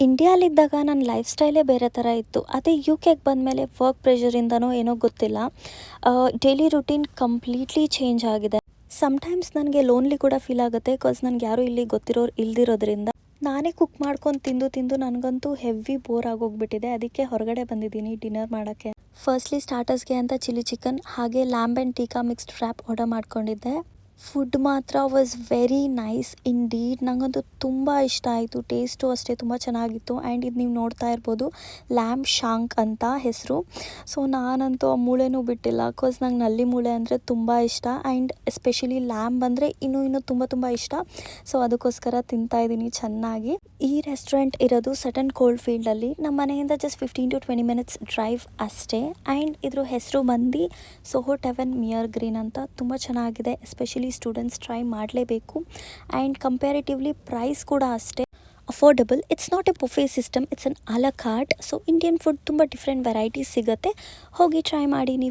ಇಂಡಿಯಾಲಿದ್ದಾಗ ನನ್ನ ಲೈಫ್ ಸ್ಟೈಲೇ ಬೇರೆ ಥರ ಇತ್ತು. ಅದೇ ಯು ಕೆಗೆ ಬಂದಮೇಲೆ ವರ್ಕ್ ಪ್ರೆಷರಿಂದನೋ ಏನೋ ಗೊತ್ತಿಲ್ಲ, ಡೈಲಿ ರುಟೀನ್ ಕಂಪ್ಲೀಟ್ಲಿ ಚೇಂಜ್ ಆಗಿದೆ. ಸಮ್ಟೈಮ್ಸ್ ನನಗೆ ಲೋನ್ಲಿ ಕೂಡ ಫೀಲ್ ಆಗುತ್ತೆ, ಬಿಕಾಸ್ ನನಗೆ ಯಾರೂ ಇಲ್ಲಿ ಗೊತ್ತಿರೋರು ಇಲ್ದಿರೋದ್ರಿಂದ. ನಾನೇ ಕುಕ್ ಮಾಡ್ಕೊಂಡು ತಿಂದು ತಿಂದು ನನಗಂತೂ ಹೆವಿ ಬೋರ್ ಆಗೋಗ್ಬಿಟ್ಟಿದೆ. ಅದಕ್ಕೆ ಹೊರಗಡೆ ಬಂದಿದ್ದೀನಿ ಡಿನ್ನರ್ ಮಾಡೋಕ್ಕೆ. ಫಸ್ಟ್ಲಿ ಸ್ಟಾರ್ಟರ್ಸ್ಗೆ ಅಂತ ಚಿಲ್ಲಿ ಚಿಕನ್ ಹಾಗೆ lamb and Tika mixed ಫ್ರ್ಯಾಪ್ order ಮಾಡ್ಕೊಂಡಿದ್ದೆ. ಫುಡ್ ಮಾತ್ರ was very nice in deed. ನನಗಂತೂ ತುಂಬ ಇಷ್ಟ ಆಯಿತು. ಟೇಸ್ಟು ಅಷ್ಟೇ ತುಂಬ ಚೆನ್ನಾಗಿತ್ತು. ಆ್ಯಂಡ್ ಇದು ನೀವು ನೋಡ್ತಾ ಇರ್ಬೋದು, ಲ್ಯಾಂಬ್ ಶಾಂಕ್ ಅಂತ ಹೆಸರು. ಸೊ ನಾನಂತೂ ಆ ಮೂಳೆನೂ ಬಿಟ್ಟಿಲ್ಲ, ಬಿಕಾಸ್ ನಂಗೆ ನಲ್ಲಿ ಮೂಳೆ ಅಂದರೆ ತುಂಬ ಇಷ್ಟ. ಆ್ಯಂಡ್ ಎಸ್ಪೆಷಲಿ ಲ್ಯಾಂಬ್ ಅಂದರೆ ಇನ್ನೂ ತುಂಬ ಇಷ್ಟ. ಸೊ ಅದಕ್ಕೋಸ್ಕರ ತಿಂತಾಯಿದ್ದೀನಿ ಚೆನ್ನಾಗಿ. ಈ ರೆಸ್ಟೋರೆಂಟ್ ಇರೋದು ಸಟನ್ ಕೋಲ್ಡ್ ಫೀಲ್ಡಲ್ಲಿ. ನಮ್ಮ ಮನೆಯಿಂದ ಜಸ್ಟ್ 15 to 20 minutes ಡ್ರೈವ್ ಅಷ್ಟೇ. ಆ್ಯಂಡ್ ಇದ್ರ ಹೆಸರು ಬಂದು ಸೋಹೋ ಟೆವೆನ್ ಮಿಯರ್ ಗ್ರೀನ್ ಅಂತ. ತುಂಬ ಚೆನ್ನಾಗಿದೆ. ಎಸ್ಪೆಷಲಿ ಸ್ಟೂಡೆಂಟ್ಸ್ ಟ್ರೈ ಮಾಡಲೇಬೇಕು. ಆ್ಯಂಡ್ ಕಂಪ್ಯಾರಿಟಿವ್ಲಿ ಪ್ರೈಸ್ ಕೂಡ ಅಷ್ಟೇ affordable. It's not A ಬುಫೆ system, it's an ಅಲಾ ಕಾರ್ಟ್. ಸೊ ಇಂಡಿಯನ್ ಫುಡ್ ತುಂಬ ಡಿಫ್ರೆಂಟ್ ವೆರೈಟೀಸ್ ಸಿಗುತ್ತೆ. ಹೋಗಿ ಟ್ರೈ ಮಾಡಿ ನೀವು.